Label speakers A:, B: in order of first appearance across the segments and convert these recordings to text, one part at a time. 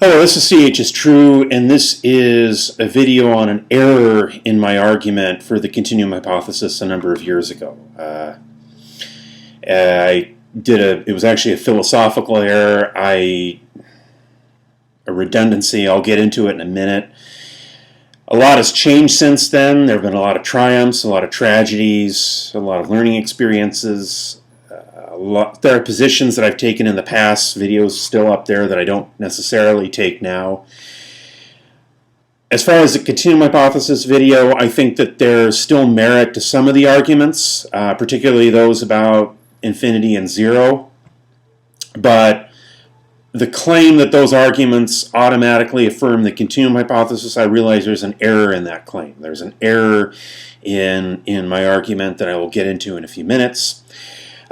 A: Hello, this is CHistrue, and this is a video on an error in my argument for the continuum hypothesis a number of years ago. It was actually a philosophical error, a redundancy. I'll get into it in a minute. A lot has changed since then. There have been a lot of triumphs, a lot of tragedies, a lot of learning experiences. There are positions that I've taken in the past, videos still up there that I don't necessarily take now. As far as the continuum hypothesis video, I think that there's still merit to some of the arguments, particularly those about infinity and zero. But the claim that those arguments automatically affirm the continuum hypothesis, I realize there's an error in that claim. There's an error in my argument that I will get into in a few minutes.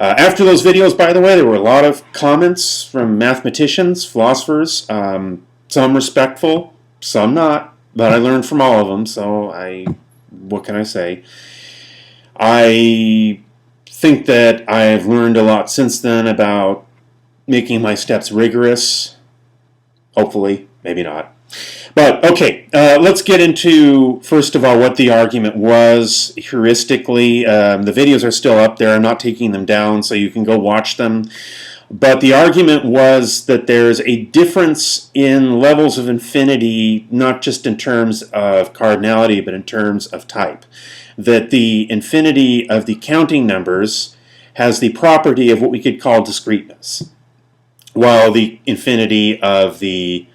A: After those videos, by the way, there were a lot of comments from mathematicians, philosophers, some respectful, some not, but I learned from all of them, so what can I say? I think that I've learned a lot since then about making my steps rigorous, hopefully, maybe not. But okay, let's get into, first of all, what the argument was heuristically. The videos are still up there. I'm not taking them down, so you can go watch them. But the argument was that there's a difference in levels of infinity, not just in terms of cardinality, but in terms of type. That the infinity of the counting numbers has the property of what we could call discreteness, while the infinity of the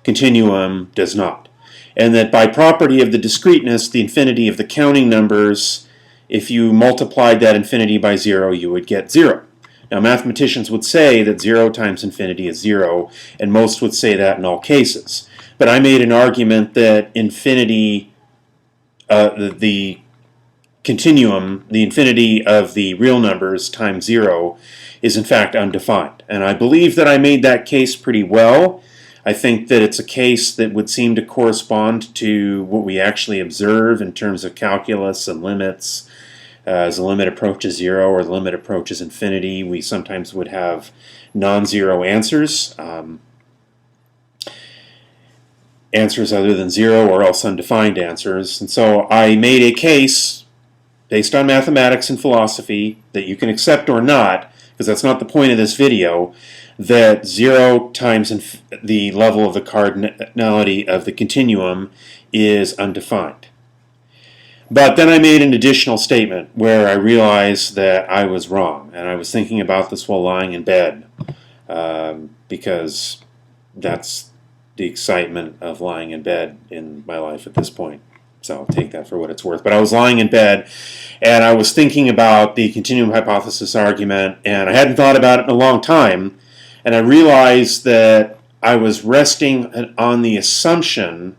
A: continuum does not. And that by property of the discreteness, the infinity of the counting numbers, if you multiplied that infinity by 0, you would get 0. Now mathematicians would say that 0 times infinity is 0, and most would say that in all cases. But I made an argument that infinity, the continuum, the infinity of the real numbers times 0 is in fact undefined. And I believe that I made that case pretty well. I think that it's a case that would seem to correspond to what we actually observe in terms of calculus and limits. As the limit approaches 0 or the limit approaches infinity, we sometimes would have non-zero answers, answers other than 0 or else undefined answers. And so I made a case based on mathematics and philosophy that you can accept or not, because that's not the point of this video, that 0 times the level of the cardinality of the continuum is undefined. But then I made an additional statement where I realized that I was wrong, and I was thinking about this while lying in bed, because that's the excitement of lying in bed in my life at this point. So I'll take that for what it's worth. But I was lying in bed, and I was thinking about the continuum hypothesis argument, and I hadn't thought about it in a long time. And I realized that I was resting on the assumption,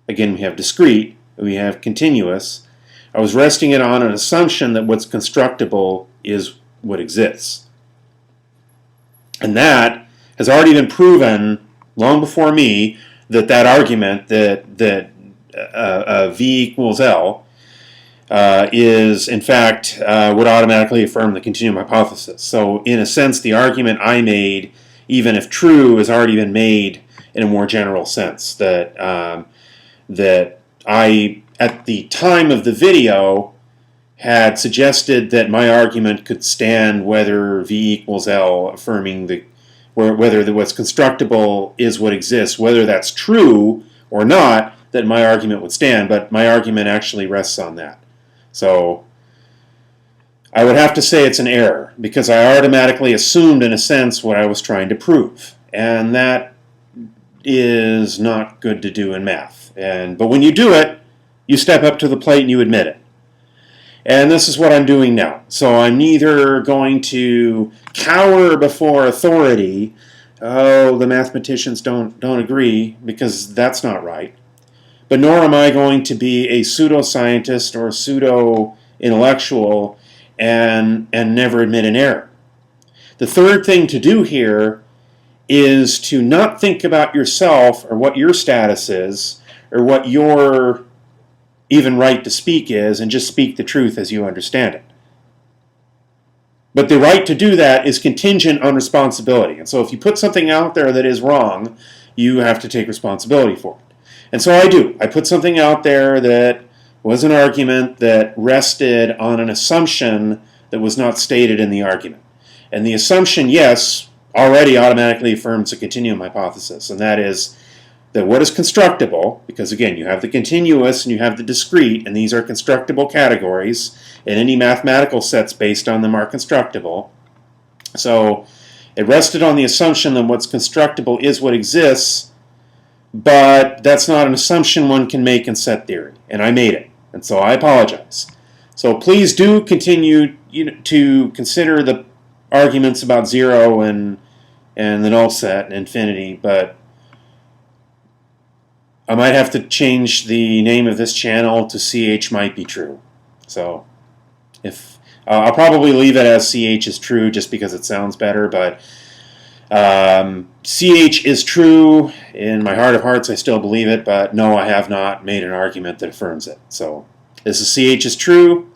A: again, we have discrete, we have continuous. I was resting it on an assumption that what's constructible is what exists. And that has already been proven long before me, that argument that V equals L is in fact would automatically affirm the continuum hypothesis. So in a sense, the argument I made, even if true, has already been made in a more general sense. That I, at the time of the video, had suggested that my argument could stand whether V equals L, affirming whether what's constructible is what exists, whether that's true or not, that my argument would stand. But my argument actually rests on that. So I would have to say it's an error, because I automatically assumed, in a sense, what I was trying to prove. And that is not good to do in math. But when you do it, you step up to the plate and you admit it. And this is what I'm doing now. So I'm neither going to cower before authority, oh, the mathematicians don't agree, because that's not right. But nor am I going to be a pseudoscientist or a pseudo-intellectual and never admit an error. The third thing to do here is to not think about yourself or what your status is or what your even right to speak is, and just speak the truth as you understand it. But the right to do that is contingent on responsibility. And so if you put something out there that is wrong, you have to take responsibility for it. And so I do. I put something out there that was an argument that rested on an assumption that was not stated in the argument. And the assumption, yes, already automatically affirms a continuum hypothesis, and that is that what is constructible, because again, you have the continuous and you have the discrete, and these are constructible categories, and any mathematical sets based on them are constructible. So it rested on the assumption that what's constructible is what exists, but that's not an assumption one can make in set theory, and I made it, and so I apologize. So please do continue to consider the arguments about zero and the null set and infinity, but I might have to change the name of this channel to CH might be true. So if I'll probably leave it as CH is true just because it sounds better, but CH is true. In my heart of hearts, I still believe it, but no, I have not made an argument that affirms it. So this is CH is true.